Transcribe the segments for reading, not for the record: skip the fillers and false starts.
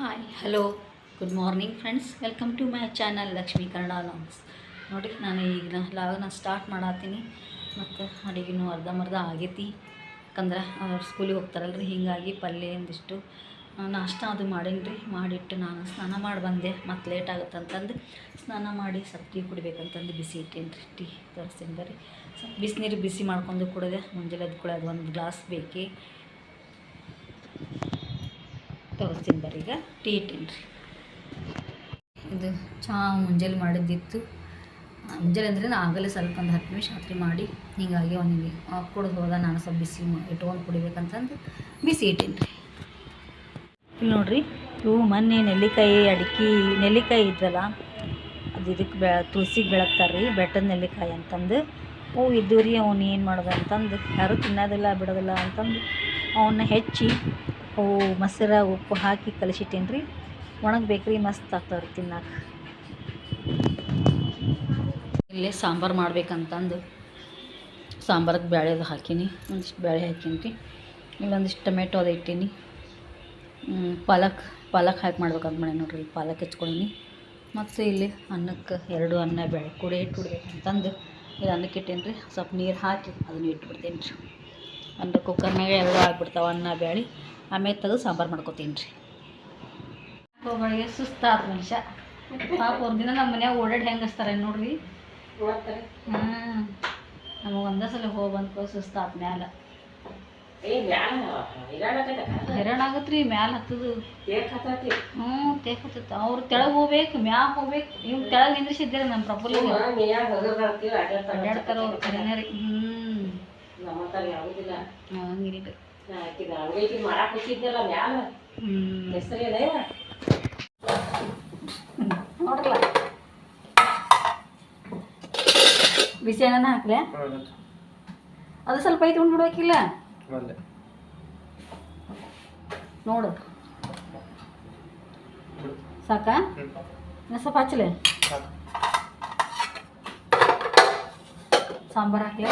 Hi hello good morning friends, welcome to my channel Lakshmi Kannada logs. ನೋಡಿರಿ, ನಾನು ಈಗ ಲಾಗನ start ಮಾಡತ್ತೀನಿ ಮತ್ತು ಅಡುಗೆನೂ ಅರ್ಧಂಬರ್ಧ ಆಗೈತಿ. ಯಾಕಂದ್ರೆ ಅವ್ರು ಸ್ಕೂಲಿಗೆ ಹೋಗ್ತಾರಲ್ರಿ, ಹೀಗಾಗಿ ಪಲ್ಯ ಒಂದಿಷ್ಟು ನಾಷ್ಟ ಅದು ಮಾಡೀನಿ ರೀ. ಮಾಡಿಟ್ಟು ನಾನು ಸ್ನಾನ ಮಾಡಿ ಬಂದೆ, ಮತ್ತು ಲೇಟ್ ಆಗುತ್ತಂತಂದು ಸ್ನಾನ ಮಾಡಿ ಸ್ವಲ್ಪ ಟೀ ಕುಡಿಬೇಕಂತಂದು ಬಿಸಿ ಇಟ್ಟೇನಿ ರೀ. ಟೀ ತರಿಸ್ತೀನಿ ಬರ್ರಿ. ಸ್ವಲ್ಪ ಬಿಸಿನೀರು ಬಿಸಿ ಮಾಡ್ಕೊಂಡು ಕುಡಿದೆ. ಮುಂಜಾನೆ ಅದು ಕುಡಿಯೋದು ಒಂದು ಗ್ಲಾಸ್ ಬೇಕೇ. ತೋರಿಸ್ತೀನಿ ಬರ್ರಿ. ಈಗ ಟೀ ಇಟ್ಟೀನಿ ರೀ. ಇದು ಚಹಾ ಮುಂಜಾನೆ ಮಾಡಿದ್ದಿತ್ತು. ಮುಂಜಾನೆ ಅಂದರೆ ಆಗಲೇ ಸ್ವಲ್ಪ ಒಂದು 10 ನಿಮಿಷ ರಾತ್ರಿ ಮಾಡಿ, ಹೀಗಾಗಿ ಅವನಿಗೆ ಕುಡಿದು ಹೋದ. ನಾನು ಸ್ವಲ್ಪ ಬಿಸಿ ಇಟ್ಕೊಂಡು ಕುಡಿಬೇಕಂತಂದು ಬಿಸಿ ಇಟ್ಟೀನಿ ರೀ. ಇಲ್ಲಿ ನೋಡಿರಿ, ಇವು ಮೊನ್ನೆ ನೆಲ್ಲಿಕಾಯಿ ಇದ್ವಲ್ಲ, ಅದು ಇದಕ್ಕೆ ತುಳಸಿಗೆ ಬೆಳಗ್ತಾರೆ ರೀ, ಬೆಟ್ಟದ ನೆಲ್ಲಿಕಾಯಿ ಅಂತಂದು. ಅವು ಇದ್ದವು ರೀ. ಅವ್ನು ಏನು ಮಾಡೋದು ಅಂತಂದು, ಯಾರೂ ತಿನ್ನೋದಿಲ್ಲ ಬಿಡೋದಿಲ್ಲ ಅಂತಂದು ಅವನ್ನ ಹೆಚ್ಚಿ ಅವು ಮೊಸರು ಉಪ್ಪು ಹಾಕಿ ಕಲಿಸಿಟ್ಟೇನಿ ರೀ. ಒಣಗಬೇಕು ರೀ, ಮಸ್ತ್ ಆಗ್ತಾವ್ರಿ ತಿನ್ನಕ್ಕೆ. ಇಲ್ಲೇ ಸಾಂಬಾರು ಮಾಡ್ಬೇಕಂತಂದು ಸಾಂಬಾರಿಗೆ ಬೇಳೆ ಅದು ಹಾಕೀನಿ. ಒಂದಿಷ್ಟು ಬೇಳೆ ಹಾಕೀನಿ ರೀ. ಇಲ್ಲೊಂದಿಷ್ಟು ಟೊಮೆಟೊ ಅದು ಇಟ್ಟೀನಿ. ಪಾಲಕ್ ಹಾಕಿ ಮಾಡ್ಬೇಕಂತ ಮಾಡಿ ನೋಡ್ರಿ. ಪಾಲಕ್ ಹೆಚ್ಕೊಂಡೀನಿ. ಮತ್ತು ಇಲ್ಲಿ ಅನ್ನಕ್ಕೆ 2 ಅನ್ನ ಬೇಳೆ ಕೂಡ ಇಟ್ಬಿಡ್ಬೇಕಂತಂದು ಇಲ್ಲಿ ಅನ್ನಕ್ಕೆ ಇಟ್ಟೇನಿ ರೀ. ಸ್ವಲ್ಪ ನೀರು ಹಾಕಿ ಅದನ್ನು ಇಟ್ಬಿಡ್ತೇನೆ ರೀ. ಅಂದ್ರೆ ಕುಕ್ಕರ್ನಾಗ 2 ಹಾಕ್ಬಿಡ್ತಾವೆ, ಅನ್ನ ಬೇಳೆ. ಆಮೇಲೆ ತೆಗೆದು ಸಾಂಬಾರು ಮಾಡ್ಕೊತೀನಿ ರೀ. ಒಬ್ಬಳಿಗೆ ಸುಸ್ತಾದ ಮನುಷ್ಯ ಪಾಪ. ಒಂದು ದಿನ ನಮ್ಮ ಮನ್ಯಾಗ ಓಡಾಡಿ ಹೆಂಗಸ್ತಾರೆ ನೋಡ್ರಿ. ನಮಗೆ ಒಂದೇ ಸಲ ಹೋಗಿ ಬಂದ್ಕೋ ಸುಸ್ತಾದ ಮ್ಯಾಲ ಹೈರಾಣ ಆಗತ್ತೆ ರೀ. ಮ್ಯಾಲೆ ಹತ್ತದು ತೇಕ್ ಹತ್ತತ್ತ. ಅವ್ರು ತೆಳಗೆ ಹೋಗ್ಬೇಕು, ಮ್ಯಾಗ ಹೋಗ್ಬೇಕು. ಇವ್ ತೆಳಗೆ ನಿಂದ್ರಿಸಿದ್ದೀರ ನಮ್ಮ ಪ್ರಫುಲ್ಲಿಗೆ ಅಡ್ಡಾಡ್ತಾರ ಅವ್ರು ಕರೆನೇ ರೀ. ಹಂಗಿಲ್ಲ ನೋಡ್ರಲ್ಲ. ಬಿಸಿ ಅನ್ನ ಹಾಕ್ಲೆ, ಅದು ಸ್ವಲ್ಪ ಐತಿ ಉಂಡ್ಬಿಡ್ಬೇಕಿಲ್ಲ ನೋಡು. ಸಾಕಾ? ಸ್ವಲ್ಪ ಹಚ್ಚಲೆ. ಸಾಂಬಾರು ಹಾಕ್ಲೆ.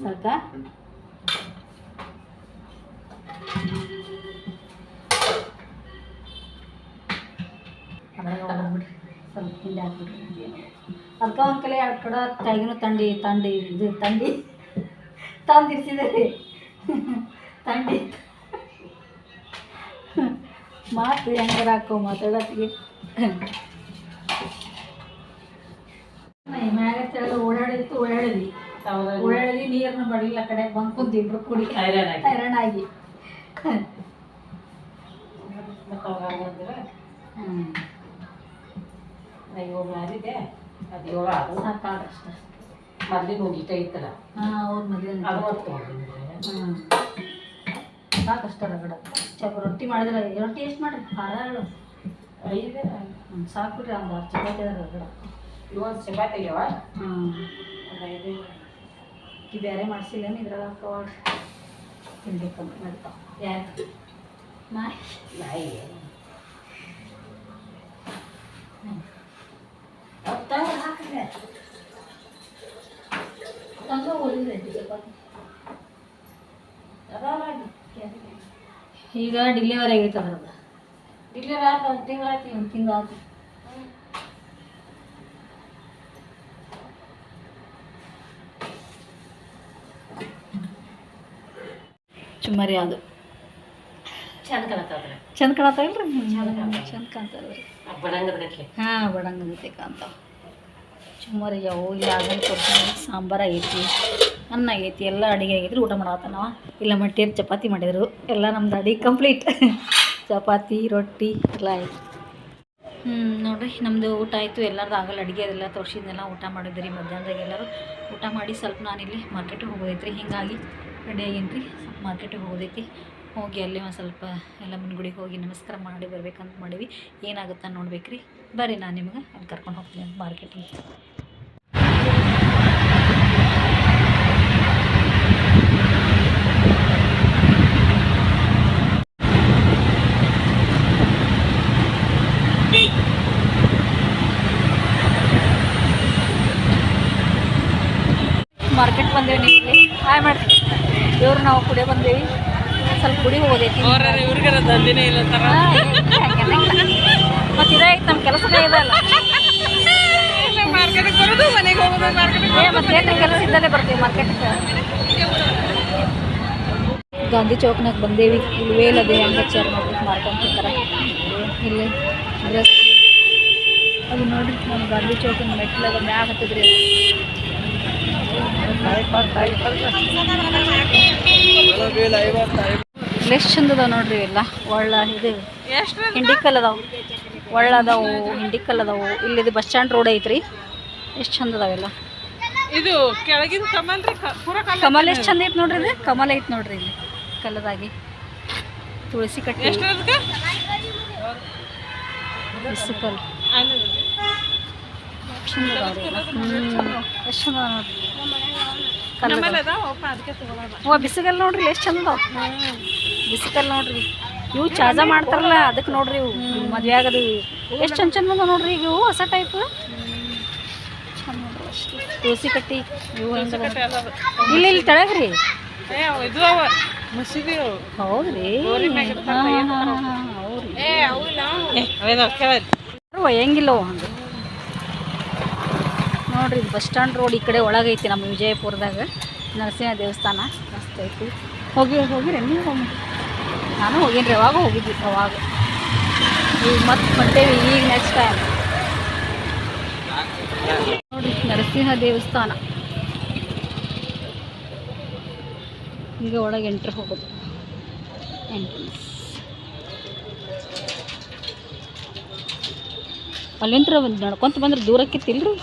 ಸಾಕಾ? ಸ್ವಲ್ಪ ಹಿಂಡಿ ಹಾಕ್ಬಿಡ್ರಿ. ಅದಕ್ಕೆ ಒಂದು ಕಲೆ 2 ಕಡೆ ತೆಗಿನೂ ತಂಡಿ ಇದು ತಂದಿರ್ಸಿದೆ ರೀ. ತಂಡಿ ಮಾತು ಹೆಂಗಾರ ಹಾಕೋ ಮಾತಾಡತ್ತಿಗೆ. ಮ್ಯಾಗ ತೆಳಗ ಓಡಾಡಿದ್ವಿ ನೀರನ್ನು ಬಡಲಿಲ್ಲ ಕಡೆ ಬಂದು ಕುಂತಿಬ್ರು ಕುಡಿ ಹೈರಾಣಾಗಿ. ಸಾಕಷ್ಟ ರಗಡ. ರೊಟ್ಟಿ ಮಾಡಿದ್ರೆ ರೊಟ್ಟಿ ಎಷ್ಟು ಮಾಡ್ರಿ? 6 ಸಾಕ್ಬಿಡ್ರಿ. ಒಂದು 6 ಚಪಾತಿ ಅದ ರಗಡ. ಇವತ್ತು ಚಪಾತಿ ಆಗ್ಯಾವ. ಬೇರೆ ಮಾಡಿಸಿಲ್ಲ ಇದ್ರಾಗ ಹಾಕೋಳ್ರಿ. ತಿನ್ಬೇಕಂತ ಮಾಡ್ತಾವ. ಯಾರು ನಾಯಿ ಹಾಕಿದ್ರೆ ತಂಗ ಓದಿದ್ರೈತಿ ಚಪಾತಿ. ಈಗ ಡಿಲಿವರಿ ಆಗೈತೆ ಅದ್ರದ್ದು. ಡಿಲಿವರಿ ಆಯ್ತು 1 ತಿಂಗಳಾಯ್ತು. 1 ತಿಂಗಳಾಯ್ತು. ಚುಮ್ಮರಿ ಅದು ಚಂದ ಕಾಣತ್ತಾವಲ್ರಿ. ಚಂದ ಕಾಣ್ತಾವ್ರಿ. ಹಾಂ, ಬಡಂಗದೈತೆ ಕಾಣ್ತಾವ. ಚುಮ್ಮರಿ ಅವು ಇಲ್ಲಿ ಆದ್ಮೇಲೆ ಕೊಡ್ತೀನಿ. ಸಾಂಬಾರು ಆಗೈತಿ, ಅನ್ನ ಆಗೈತಿ, ಎಲ್ಲ ಅಡುಗೆ ಆಗೈತ್ರಿ. ಊಟ ಮಾಡತ್ತ ನಾವು. ಇಲ್ಲ ಮಟ್ಟಿಯರು ಚಪಾತಿ ಮಾಡಿದರು. ಎಲ್ಲ ನಮ್ದು ಅಡುಗೆ ಕಂಪ್ಲೀಟ್. ಚಪಾತಿ ರೊಟ್ಟಿ ಎಲ್ಲ ಆಯ್ತು. ನೋಡಿರಿ, ನಮ್ಮದು ಊಟ ಆಯಿತು. ಎಲ್ಲರದ್ದು ಆಗಲ್ಲ ಅಡುಗೆ ಅದೆಲ್ಲ ತೋರಿಸಿದ್ನೆಲ್ಲ ಊಟ ಮಾಡಿದ್ರಿ. ಮಧ್ಯಾಹ್ನದಾಗ ಎಲ್ಲರೂ ಊಟ ಮಾಡಿ ಸ್ವಲ್ಪ ನಾನಿಲ್ಲಿ ಮಾರ್ಕೆಟಿಗೆ ಹೋಗೋದೈತ್ರಿ. ಹೀಗಾಗಿ ರೆಡಿ ಆಗೀನಿ ರೀ. ಸ್ವಲ್ಪ ಮಾರ್ಕೆಟಿಗೆ ಹೋಗೋದೈತಿ. ಹೋಗಿ ಅಲ್ಲಿ ಒಂದು ಸ್ವಲ್ಪ ಎಲ್ಲಮ್ಮನ ಗುಡಿಗೆ ಹೋಗಿ ನಮಸ್ಕಾರ ಮಾಡಿ ಬರ್ಬೇಕಂತ ಮಾಡೀವಿ. ಏನಾಗುತ್ತಾ ನೋಡ್ಬೇಕ್ರಿ. ಬರ್ರಿ, ನಾನು ನಿಮ್ಗೆ ಅಲ್ಲಿ ಕರ್ಕೊಂಡು ಹೋಗ್ತೀನಿ ಮಾರ್ಕೆಟಿಗೆ. ಬಂದೇವಿ ನೀವು ಹಾಯ್ ಮಾಡ್ತೀವಿ ಇವ್ರು ನಾವು ಕುಡಿಯೋ ಬಂದೇವಿ ಸ್ವಲ್ಪ ಕುಡಿ ಹೋಗೋದೈತಿ ಮತ್ತು ಇದೇ ಐತೆ ನಮ್ಮ ಕೆಲಸನೇ ಇದೆ ಅಲ್ಲ ಮತ್ತೆ ಏನು ಕೆಲಸ ಇದ್ದಲ್ಲೇ ಬರ್ತೀವಿ ಮಾರ್ಕೆಟ್ಗೆ ಗಾಂಧಿ ಚೌಕ್ನಾಗ ಬಂದೇವಿ ಇಲ್ಲಿ ವೇಲ್ ಅದೇ ಹೆಂಗೆ ಹಚ್ಚಾರ ನೋಡ್ರಿ ಮಾರ್ಕೊಂತಿರ್ತಾರೆ ಇಲ್ಲಿ ಡ್ರೆಸ್ ಅದು ನೋಡ್ರಿ ನಮ್ಮ ಗಾಂಧಿ ಚೌಕಿನ ಮೆಟ್ಲಾಗ ಮ್ಯಾಗ ಹತ್ತಿದ್ರಿ ಎಷ್ಟು ಚಂದ ಅದಾವ ನೋಡ್ರಿ ಎಲ್ಲ ಒಳ್ಳ ಇದು ಹಿಂಡಿಕಲ್ ಅದಾವು ಒಳ್ಳ ಅದಾವು ಹಿಂಡಿಕಲ್ ಅದಾವು ಇಲ್ಲಿದು ಬಸ್ ಸ್ಟ್ಯಾಂಡ್ ರೋಡ್ ಐತ್ರಿ ಎಷ್ಟು ಚಂದ ಅದಾವೆಲ್ಲ ಇದು ಕೆಳಗಿನ ಕಮಲ್ ರೀ ಕಮಲ್ ಎಷ್ಟು ಚಂದ ಐತೆ ನೋಡ್ರಿ ಇದು ಕಮಲ್ ಐತೆ ನೋಡ್ರಿ ಇಲ್ಲಿ ಕಲ್ಲದಾಗಿ ತುಳಸಿ ಕಟ್ಟಿ ಬಿಸಿಕಲ್ ಚಂದ ಅದಾವ್ರಿ ಎಷ್ಟು ಚಂದ ನೋಡ್ರಿ ಬಿಸಿಕಲ್ ನೋಡ್ರಿ ಎಷ್ಟು ಚಂದ ಅದಾವ ಬಿಸಿಕಲ್ ನೋಡ್ರಿ ಇವು ಚಾಜಾ ಮಾಡ್ತಾರಲ್ಲ ಅದಕ್ಕೆ ನೋಡ್ರಿ ಇವು ಮದುವೆ ಆಗದು ಎಷ್ಟು ಚಂದ ಚಂದ ಬಂದ ನೋಡ್ರಿ ಈಗ ಇವು ಹೊಸ ಟೈಪ್ ಚಂದ ನೋಡ್ರಿ ಅಷ್ಟು ತುಳಸಿ ಕಟ್ಟಿ ಇವು ಇಲ್ಲ ಇಲ್ಲಿ ತೆಳಗ್ರಿ ಹೌದ್ರಿ ಒಯ್ಯಂಗಿಲ್ಲ ಹಂಗೆ ನೋಡ್ರಿ ಬಸ್ ಸ್ಟ್ಯಾಂಡ್ ರೋಡ್ ಈ ಕಡೆ ಒಳಗೈತಿ ನಮ್ಮ ವಿಜಯಪುರದಾಗ ನರಸಿಂಹ ದೇವಸ್ಥಾನ ಮಸ್ತ್ ಐತಿ ಹೋಗಿರಿ ನೀವು ನಾನು ಹೋಗೀನಿ ಯಾವಾಗ ಹೋಗಿದ್ವಿ ಅವಾಗ ಈಗ ಮತ್ತೆ ಹೊಂಟೇವಿ ಈಗ ನೆಕ್ಸ್ಟ್ ಟೈಮ್ ನೋಡ್ರಿ ನರಸಿಂಹ ದೇವಸ್ಥಾನ ಈಗ ಒಳಗೆ ಎಂಟ್ರ್ ಹೋಗೋದು ಎಂಟ್ರೆನ್ಸ್ ಅಲ್ಲಿಂತ್ರ ನಡ್ಕೊಂತ ಬಂದ್ರೆ ದೂರಕ್ಕಿತ್ತಿಲ್ರಿ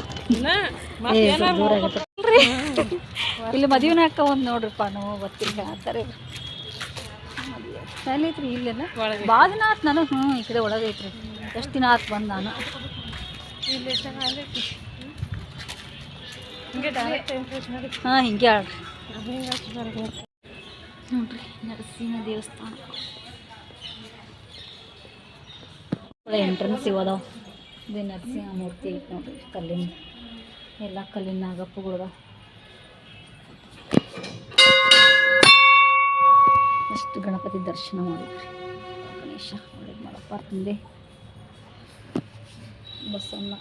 ದೂರ ಆಗತ್ತಲ್ರಿ ಇಲ್ಲಿ ಮದುವೆನ ಹಾಕ ಒಂದು ನೋಡ್ರಿಪ್ಪ ನಾವು ಗೊತ್ತಿಲ್ಲ ಆತಾರೆ ಶಾಲೆ ಐತ್ರಿ ಇಲ್ಲೆಲ್ಲ ಭಾಳ ದಿನ ಆಯ್ತು ನಾನು ಈ ಕಡೆ ಒಳಗೈತ್ರಿ ಎಷ್ಟು ದಿನ ಆಯ್ತು ಬಂದು ನಾನು ಹಾಂ ಹಿಂಗೆ ಆಡ್ರಿ ನೋಡ್ರಿ ನರಸಿಂಹ ದೇವಸ್ಥಾನ ಎಂಟ್ರೆನ್ಸ್ ಇವದಾವ ಇದು ನರಸಿಂಹ ಮೂರ್ತಿ ಐತೆ ನೋಡ್ರಿ ಕಲ್ಲಿನ ಎಲ್ಲ ಕಲ್ಲಿನ ನಾಗಪ್ಪಗಳದಾವ ಅಷ್ಟು ಗಣಪತಿ ದರ್ಶನ ಮಾಡಿದ್ರಿ ಗಣೇಶ ಒಳ್ಳೇದು ಮಾಡಪ್ಪ ತಂದೆ ಬಸವಣ್ಣ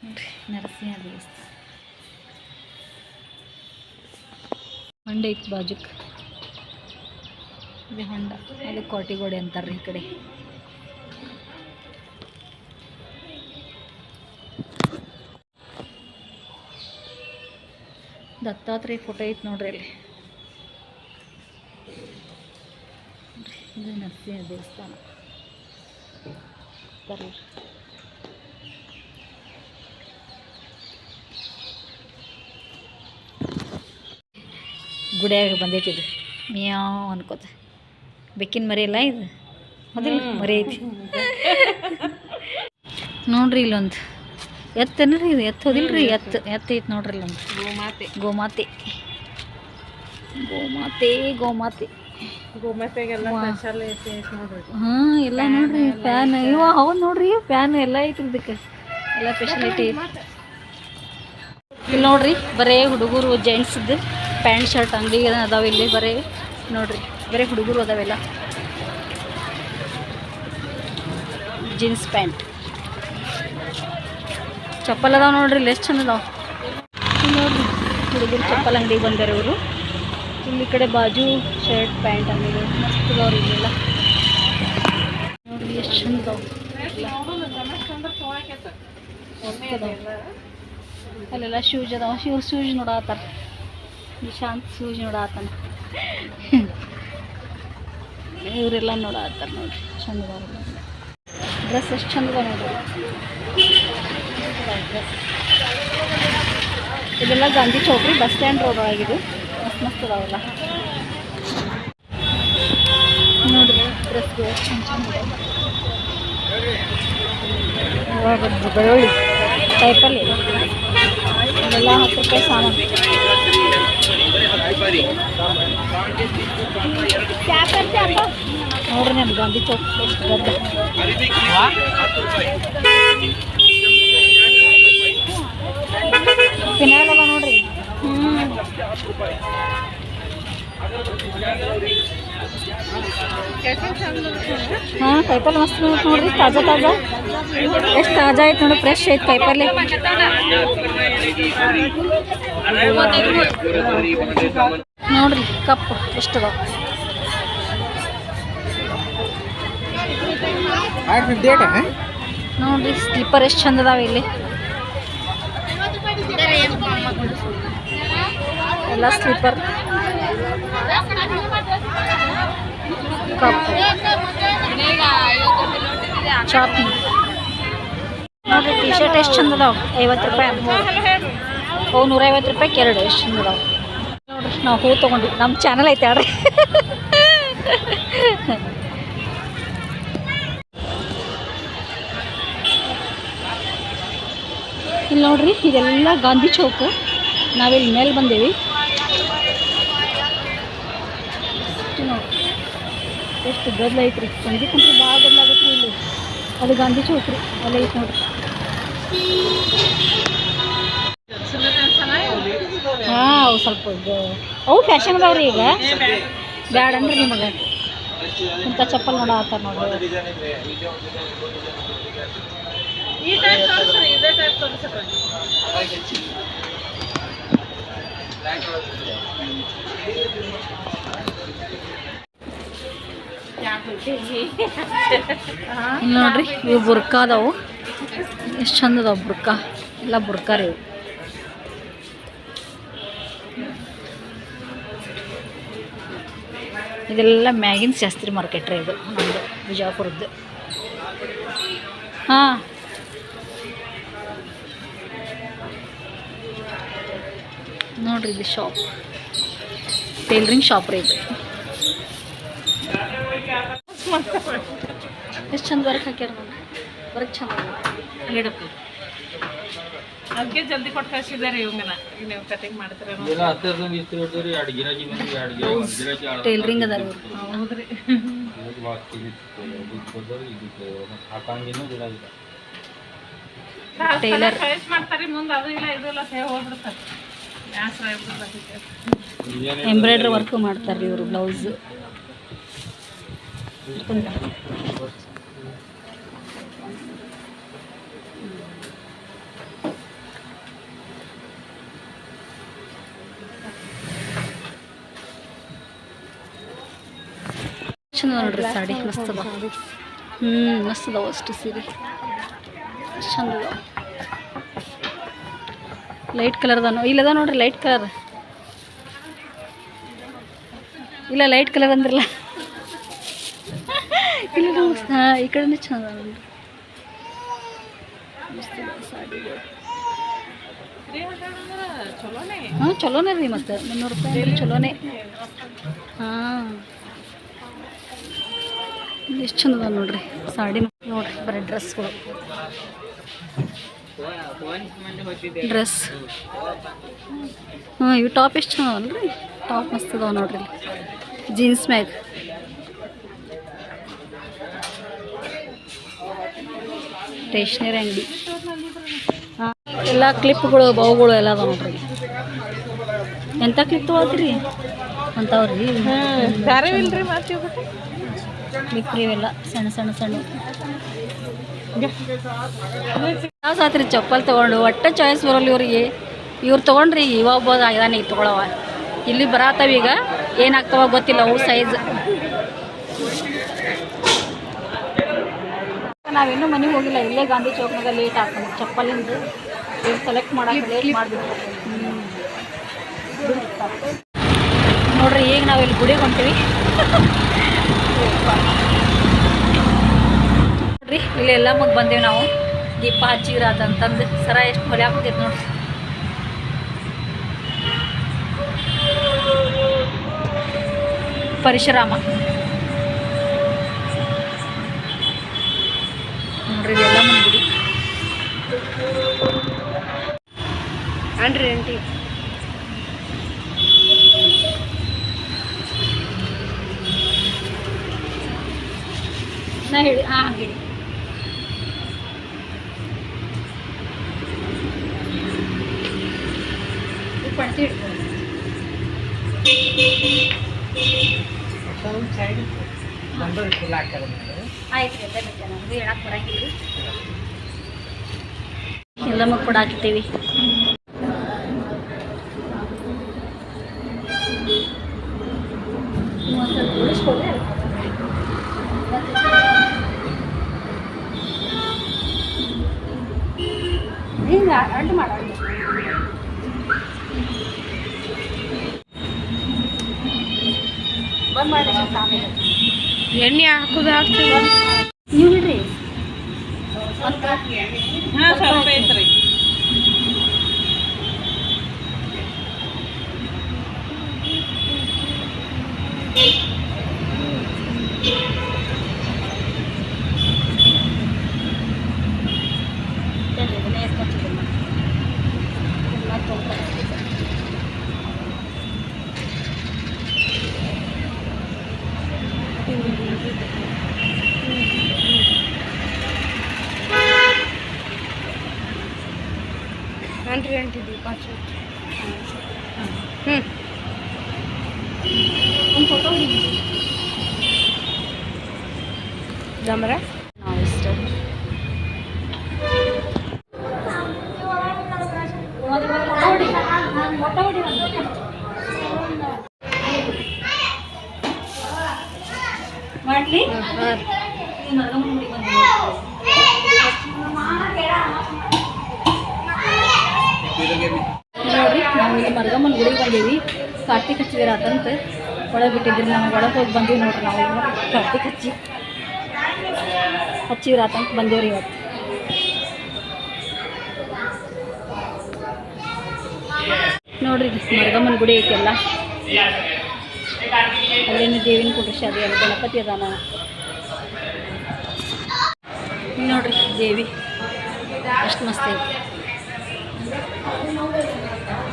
ನೋಡ್ರಿ ನರಸಿಂಹ ದೇವಸ್ಥಾನ ಹೊಂಡ ಐತಿ ಬಾಜುಕ್ ಇದು ಹೊಂಡ ಅದು ಕೋಟಿಗೋಡೆ ಅಂತಾರ್ರಿ ಈ ಕಡೆ ದತ್ತಾತ್ರೇಯ ಫೋಟೋ ಐತೆ ನೋಡ್ರಿ ಅಲ್ಲಿ ಇದು ನರಸಿಂಹ ದೇವಸ್ಥಾನ ಬರ್ರಿ ಗುಡಿಯಾಗ ಬಂದೈತಿದು ಮಿಯಾವ್ ಅನ್ಕೋತ ಬೆಕ್ಕಿನ ಮರಿ ಇಲ್ಲ ಇದು ಮೊದಲು ಮರಿ ಐತಿ ನೋಡ್ರಿ ಇಲ್ಲೊಂದು ಎತ್ತೇನ್ರಿ ಇದು ಎತ್ತೋದಿಲ್ರಿ ಎತ್ತೈತಿ ನೋಡ್ರಿ ಇಲ್ಲೊಂದು ಗೋಮಾತೆ ಹಾಂ ಎಲ್ಲ ನೋಡ್ರಿ ಫ್ಯಾನ್ ಇವ ಹೌದು ನೋಡ್ರಿ ಫ್ಯಾನ್ ಎಲ್ಲ ಐತಿ ಇದಕ್ಕೆ ಎಲ್ಲ ಫೆಸಿಲಿಟಿ ಐತಿ ಇಲ್ಲಿ ನೋಡ್ರಿ ಬರೇ ಹುಡುಗರು ಜೆಂಟ್ಸ್ದು ಪ್ಯಾಂಟ್ ಶರ್ಟ್ ಅಂಗಡಿ ಅದಾವ ಇಲ್ಲಿ ಬರೀ ನೋಡ್ರಿ ಬರೀ ಹುಡುಗರು ಅದಾವೆಲ್ಲ ಜೀನ್ಸ್ ಪ್ಯಾಂಟ್ ಚಪ್ಪಲ್ ಅದಾವ ನೋಡ್ರಿ ಇಲ್ಲಿ ಎಷ್ಟು ಚಂದ ಅದಾವ ನೋಡ್ರಿ ಹುಡುಗರು ಚಪ್ಪಲ್ ಅಂಗಡಿಗೆ ಬಂದಾರ ಇವರು ಇಲ್ಲಿ ಕಡೆ ಬಾಜು ಶರ್ಟ್ ಪ್ಯಾಂಟ್ ಅಂಗಡಿ ಮಸ್ತ್ ಅದಾವ್ರಿ ಇಲ್ಲೆಲ್ಲ ನೋಡ್ರಿ ಎಷ್ಟು ಚಂದ ಅದಾವ ಅಲ್ಲೆಲ್ಲ ಶೂಸ್ ಅದಾವ ಶೂಸ್ ನೋಡತ್ತಾರ ನಿಶಾಂತ್ ಶೂಸ್ ನೋಡತ್ತಾನ ಇವರೆಲ್ಲ ನೋಡತ್ತಾರ ನೋಡ್ರಿ ಚಂದ ಅದಾವ ಡ್ರೆಸ್ ಎಷ್ಟು ಚಂದ ಅದಾವ ನೋಡ್ರಿ ಡ್ರೆಸ್ ಇದೆಲ್ಲ ಗಾಂಧಿ ಚೌಕ್ರಿ ಬಸ್ ಸ್ಟ್ಯಾಂಡ್ ರೋಡ್ ಒಳಗಿದು ಮಸ್ತ್ ಅದಾವಲ್ಲ ನೋಡ್ರಿ ಡ್ರೆಸ್ಗಳು ಚಂದ ಚಂದ ಇವಾಗ ಬೆಳ್ಳುಳ್ಳಿ ಕಾಯಿಪಲ್ಲೆ ಎಲ್ಲ 10 ರೂಪಾಯಿ ಸಾಮಾನು ನೋಡ್ರಿ ನಾನು ಗಾಂಧಿ ಚೌಕ್ ಎಷ್ಟು ದೊಡ್ಡ ಫಿನಾಯ್ಲ್ ಅದ ನೋಡ್ರಿ. ಹಾಂ ಕಾಯಿಪಲ್ಲೆ ಮಸ್ತ್ ನೋಡ್ರಿ, ತಾಜಾ ತಾಜಾ ಎಷ್ಟು ತಾಜಾ ಐತೆ ನೋಡಿ, ಫ್ರೆಶ್ ಐತೆ ಕಾಯಿಪಲ್ಲೆ. ನೋಡ್ರಿ ಕಪ್ ಎಷ್ಟು ಅದಾವ ನೋಡ್ರಿ. ಸ್ಲಿಪ್ಪರ್ ಎಷ್ಟು ಚಂದ ಅದಾವ ಇಲ್ಲಿ ಎಲ್ಲ ಸ್ಲಿಪ್ಪರ್. ಕಪ್ ಚಾಪಿ ನೋಡ್ರಿ. ಟಿ ಶರ್ಟ್ ಎಷ್ಟು ಚಂದ ಅದಾವ, 50 ರೂಪಾಯಿ ಅವು 150 ರೂಪಾಯಿಗೆ ಎರಡು. ಎಷ್ಟು ಚಂದ ಅದಾವ ನೋಡ್ರಿ. ನಾವು ಹೂ ತೊಗೊಂಡ್ವಿ, ನಮ್ಮ ಚಾನಲ್ ಐತೆ ಹೇಳ್ರಿ. ಇಲ್ಲಿ ನೋಡ್ರಿ, ಇದೆಲ್ಲ ಗಾಂಧಿ ಚೌಕ್. ನಾವಿಲ್ಲಿ ಮೇಲೆ ಬಂದೇವಿ. ನೋಡ್ರಿ ಎಷ್ಟು ಗದ್ದಲ ಐತ್ರಿ, ಸಂಜೆ ಕುಂತ್ರೆ ಭಾಳ ಗದ್ದಲ ಆಗತ್ತೆ ರೀ ಇಲ್ಲಿ. ಅದು ಗಾಂಧಿ ಚೌಕ್ ರೀ, ಅಲ್ಲೇ ಐತೆ ನೋಡ್ರಿ. ಹಾಂ ಅವು ಸ್ವಲ್ಪ ಅವು ಫ್ಯಾಷನ್ ಅದಾವ್ರಿ ಈಗ. ಬ್ಯಾಡ ಅಂದ್ರೆ ನಿಮಗೆ ಇಂಥ ಚಪ್ಪಲ್ ನೋಡತ್ತಾರ ನೋಡ್ರಿ. ಇಲ್ಲಿ ನೋಡ್ರಿ, ಇವು ಬುರ್ಕಾ ಅದಾವು. ಎಷ್ಟು ಚಂದ ಅದಾವ ಬುರ್ಕಾ, ಎಲ್ಲ ಬುರ್ಕಾ ರೀ ಇವು. ಇದೆಲ್ಲ ಮ್ಯಾಗಿನ ಶಾಸ್ತ್ರಿ ಮಾರ್ಕೆಟ್ ರೀ ಇದು, ನಮ್ಮದು ಬಿಜಾಪುರದ್ದು. ಹಾಂ ನೋಡ್ರಿ, ಇದು ಶಾಪ್, ಟೈಲರಿಂಗ್ ಶಾಪ್ ರೀ ಇದು. ಎಷ್ಟು ಚಂದ ವರ್ಕ್ ಹಾಕ್ಯಾರ ನೋಡಿ, ವರ್ಕ್ ಚಂದ ಹೇಳಪ್ಪ. ಅದಕ್ಕೆ ಜಲ್ದಿ ಕೊಟ್ಟು ಕಳಿಸಿದ್ದಾರೆ ಇವಂಗನ. ನೀವು ಕಟಿಂಗ್ ಮಾಡ್ತಾರೆ ಟೈಲರಿಂಗ್ ಅದಾರ ಇವ್ರು. ಹೌದ್ರಿ. ಟೈಲರ್ ಮಾಡ್ತಾರೆ ಮುಂದೆ, ಅದು ಇಲ್ಲ ಇದು ಇಲ್ಲ ಸೇವ್ ಹೋಗ್ಬಿಡ್ತಾರೆ. ಎಂಬ್ರಾಯ್ಡ್ರಿ ವರ್ಕ್ ಮಾಡ್ತಾರೆ ಇವರು. ಬ್ಲೌಸ್ ಚಂದ ನೋಡ್ರಿ, ಸಾಡಿ ಮಸ್ತ್ ಅದ. ಮಸ್ತ್ ಅದಾವ ಅಷ್ಟು ಸೀರೆ, ಚಂದ ಅದಾವ. ಲೈಟ್ ಕಲರ್ದಾನು ಇಲ್ಲದ ನೋಡ್ರಿ, ಲೈಟ್ ಕಲರ್ ಇಲ್ಲ, ಲೈಟ್ ಕಲರ್ ಅಂದ್ರಲ್ಲ ಇಲ್ಲ. ಹಾಂ ಈ ಕಡೆನೇ ಚಂದ ನೋಡ್ರಿ, ಮಸ್ತ್ ಸಾಡಿಗಳು. ಹಾಂ ಚಲೋನೇ ರೀ, ಮತ್ತು 300 ರೂಪಾಯಿ ಅಂದ್ರೆ ಚಲೋನೇ. ಹಾಂ ಎಷ್ಟು ಚಂದ ಅದ ನೋಡ್ರಿ ಸಾಡಿ. ನೋಡ್ರಿ ಬರೀ ಡ್ರೆಸ್ಗಳು, ಡ್ರೆಸ್. ಹಾಂ ಇವು ಟಾಪ್ ಎಷ್ಟು ಚಂದ ಅಲ್ರಿ, ಟಾಪ್ ಮಸ್ತ್ ಅದಾವ ನೋಡ್ರಿ. ಜೀನ್ಸ್ ಮ್ಯಾಗ ಸ್ಟೇಷ್ನರಿ ಅಂಗಡಿ. ಹಾಂ ಎಲ್ಲ ಕ್ಲಿಪ್ಗಳು, ಬಾವುಗಳು ಎಲ್ಲ ಅದಾವ ನೋಡ್ರಿ. ಎಂಥ ಕ್ಲಿಪ್ ತೊಗೊಳ್ತೀರಿ ಅಂಥವ್ರಿ? ಕ್ಲಿಪ್ ರೀ ಇವೆಲ್ಲ ಸಣ್ಣ ಸಣ್ಣ ಸಣ್ಣ. ಯಾವ ಸಾತ್ರಿ ಚಪ್ಪಲ್ ತೊಗೊಂಡು ಒಟ್ಟು ಚಾಯ್ಸ್ ಬರೋಲ್ಲ ಇವ್ರಿಗೆ. ಇವ್ರು ತೊಗೊಂಡ್ರಿ ಇವಾಗ ಒಬ್ಬ ಇದಾನೆ ಈಗ ತೊಗೊಳವ. ಇಲ್ಲಿ ಬರತ್ತವ ಈಗ, ಏನಾಗ್ತಾವ ಗೊತ್ತಿಲ್ಲ ಅವು ಸೈಜ್. ನಾವಿನ್ನೂ ಮನೆಗೆ ಹೋಗಿಲ್ಲ, ಇಲ್ಲೇ ಗಾಂಧಿ ಚೌಕ್ನಾಗ ಲೇಟ್ ಆಗ್ತದೆ ಚಪ್ಪಲಿಂದು. ಇವ್ರು ಸೆಲೆಕ್ಟ್ ಮಾಡೋಕೆ ಲೇಟ್ ಮಾಡಿಬಿಟ್ಟು ನೋಡ್ರಿ. ಈಗ ನಾವು ಇಲ್ಲಿ ಗುಡಿಗೆ ಹೊಂಟೀವಿ ನೋಡ್ರಿ. ಇಲ್ಲಿ ಎಲ್ಲ ಮಗ ಬಂದೇವಿ ನಾವು. ದೀಪ ಹಚ್ಚಿರಾತಂತಂದು ಸರ ಎಷ್ಟು ಹೊಲೆ ಹಾಕ್ತೈತೆ ನೋಡ್ರಿ. ಪರಶುರಾಮ ನೋಡ್ರಿ, ಎಲ್ಲ ಮುಂದೆ ಗುಡಿ. ಆಂಟಿ ನಾ ಹೇಳಿ ಹಾಂ ಹೇಳಿ ಪಣತಿ ಹಿಡ್ಕೊಳ್ಳಿ ಆಯ್ತು ಎಲ್ಲ ಬಿಟ್ಟೆ ನಮ್ದು ಹೇಳಕ್ಕೆ ಬರಂಗಿಲ್ಲ ಎಲ್ಲ ಮಕ್ಕಳು ಕೂಡ ಹಾಕಿದ್ದೀವಿ ಒಂದು ಸ್ವಲ್ಪ ಉಳಿಸ್ಕೊಡ್ರಿ ಹಿಂಗೆ ಅಡ್ಡು ಮಾಡ ಬಂದ್ ಮಾಡಿ ಆಮೇಲೆ ಎಣ್ಣೆ ಹಾಕ್ತೀವಿ ನೀವು ಹೇಳ್ರಿ ಹಾಂ ಸ್ವಲ್ಪ ಐತ್ರಿ ಅಂಟಿದ್ದೀವಿ 5 ಒಂದು ಫೋಟೋ ಜಮರ ನಾವು ಇಷ್ಟ ಮಾಡಲಿ ನೋಡ್ರಿ ನಾವು ಇಲ್ಲಿ ಮರ್ಗಮ್ಮನ ಗುಡಿಗೆ ಬಂದೀವಿ ಕಾರ್ತಿಕ್ ಹಚ್ಚಿದಿರಾತಂತ ಒಳಗೆ ಬಿಟ್ಟಿದ್ರಿ ನಾವು ಒಳಗೆ ಹೋಗಿ ಬಂದೀವಿ ನೋಡ್ರಿ ನಾವು ಕಾರ್ತಿಕ್ ಹಚ್ಚಿದಿರಾತಂತ ಬಂದೇವ್ರಿ ಇವತ್ತು ನೋಡ್ರಿ ಮರ್ಗಮ್ಮನ ಗುಡಿ ಐತೆಲ್ಲ ಅಲ್ಲೇನು ದೇವಿನ ಕುಂಡ್ರಿಸಿ ಅದು ಅಲ್ಲಿ ಗಣಪತಿ ಅದಾನ ನೋಡ್ರಿ ದೇವಿ ಎಷ್ಟು ಮಸ್ತ್ ಐತಿ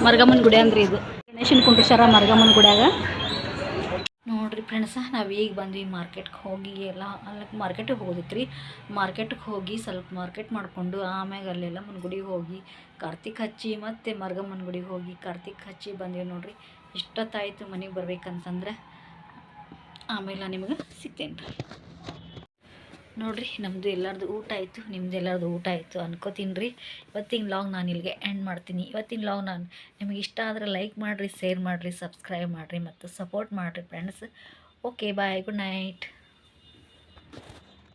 ಮರ್ಗಮ್ಮನ ಗುಡಿ ಅಂದ್ರೆ ಇದು ಗಣೇಶನ ಕುಂಡ್ರಿಸ್ಯಾರ ಮರ್ಗಮ್ಮನ ಗುಡಿಯಾಗ ನೋಡ್ರಿ ಫ್ರೆಂಡ್ಸ ನಾವು ಈಗ ಬಂದ್ವಿ ಮಾರ್ಕೆಟ್ಗೆ ಹೋಗಿ ಎಲ್ಲ ಅಲ್ಲಿ ಮಾರ್ಕೆಟಿಗೆ ಹೋಗೋದಿತ್ತು ರೀ ಮಾರ್ಕೆಟ್ಗೆ ಹೋಗಿ ಸ್ವಲ್ಪ ಮಾರ್ಕೆಟ್ ಮಾಡಿಕೊಂಡು ಆಮ್ಯಾಗ ಅಲ್ಲೆಲ್ಲ ಮನ ಗುಡಿಗೆ ಹೋಗಿ ಕಾರ್ತಿಕ್ ಹಚ್ಚಿ ಮತ್ತು ಮರ್ಗಮ್ಮನ ಗುಡಿಗೆ ಹೋಗಿ ಕಾರ್ತಿಕ್ ಹಚ್ಚಿ ಬಂದೀವಿ ನೋಡ್ರಿ ಇಷ್ಟೊತ್ತಾಯಿತು ಮನೆಗೆ ಬರ್ಬೇಕಂತಂದ್ರೆ ಆಮೇಲೆ ನಿಮ್ಗೆ ಸಿಗ್ತೇನೆ ರೀ ನೋಡ್ರಿ ನಮ್ಮದು ಎಲ್ಲರದು ಊಟ ಆಯಿತು ನಿಮ್ದು ಎಲ್ಲರದು ಊಟ ಆಯಿತು ಅನ್ಕೋತೀನಿ ರೀ ಇವತ್ತಿನ ವ್ಲಾಗ್ ನಾನು ಇಲ್ಲಿಗೆ ಎಂಡ್ ಮಾಡ್ತೀನಿ ಇವತ್ತಿನ ವ್ಲಾಗ್ ನಾನು ನಿಮಗೆ ಇಷ್ಟ ಆದರೆ ಲೈಕ್ ಮಾಡಿರಿ ಶೇರ್ ಮಾಡಿರಿ ಸಬ್ಸ್ಕ್ರೈಬ್ ಮಾಡಿರಿ ಮತ್ತು ಸಪೋರ್ಟ್ ಮಾಡಿರಿ friends okay bye good night